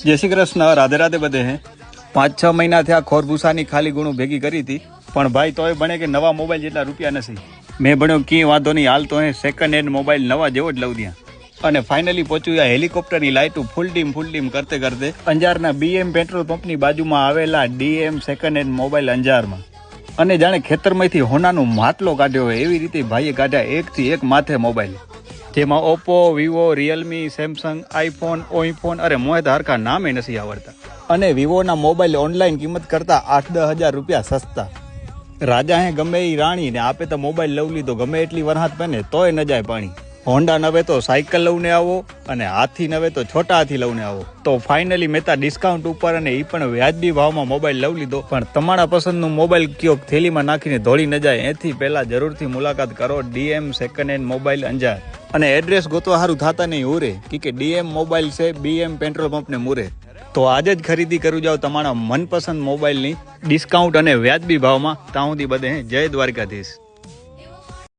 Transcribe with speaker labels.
Speaker 1: जय श्री कृष्ण, राधे राधे बधे हैं। 5-6 महीना थया खोरभूसानी खाली गुणू भेगी करी थी, पण भाई तोय बने के नवा मोबाइल जेटला रूपिया नथी। मैं बन्यो की वांधो नहीं, हाल तो है सेकंड हेन्ड मोबाइल नवा जेवो ज लऊ दिया। અને ફાઇનલી પહોંચ્યું આ હેલિકોપ્ટરની લાઇટું ફૂલ ડીમ કરતે કરતે અંજારના BM પેટ્રોલ પંપની બાજુમાં આવેલા DM સેકન્ડ હેન્ડ મોબાઈલ અંજારમાં। અને જાણે ખેતરમાંથી હોનાનું માટલો કાઢ્યો હોય એવી રીતે ભાઈએ કાઢ્યા એકથી એક માથે મોબાઈલ, જેમાં Oppo, Vivo, Realme, Samsung, iPhone, ઓઈફોન, અરે મોહે તો હરખા નામે નથી આવડતા। અને વિવોના મોબાઈલ ઓનલાઈન કિંમત કરતાં 8-10 હજાર રૂપિયા સસ્તા। રાજા હે ગમે એ રાણી ને આપે તો મોબાઈલ લવ લીધો, ગમે એટલી વરહાત પહેને તોય ન જાય પાણી। હોન્ડા નવે તો સાયકલ લઈને આવો અને હાથી નવે તો છોટા હાથી લઈને આવો। તો ફાઇનલી મેં ડિસ્કાઉન્ટ ઉપર અને એ પણ વ્યાજબી ભાવમાં મોબાઈલ લઈ લીધો। પણ તમારા પસંદનું મોબાઈલ કયો થેલીમાં નાખીને ધોળી ન જાય એથી પહેલા જરૂરથી મુલાકાત કરો DM second hand mobile Anjar. અને એડ્રેસ ગોતવા સારું થતા નહીં ઉરે કે DM મોબાઈલ છે BM પેટ્રોલ પંપને મુરે। તો આજે જ ખરીદી કરી જાઓ તમારા મનપસંદ મોબાઈલની ડિસ્કાઉન્ટ અને વ્યાજબી ભાવમાં। ત્યાં સુધી બધે જય દ્વારકાધીશ।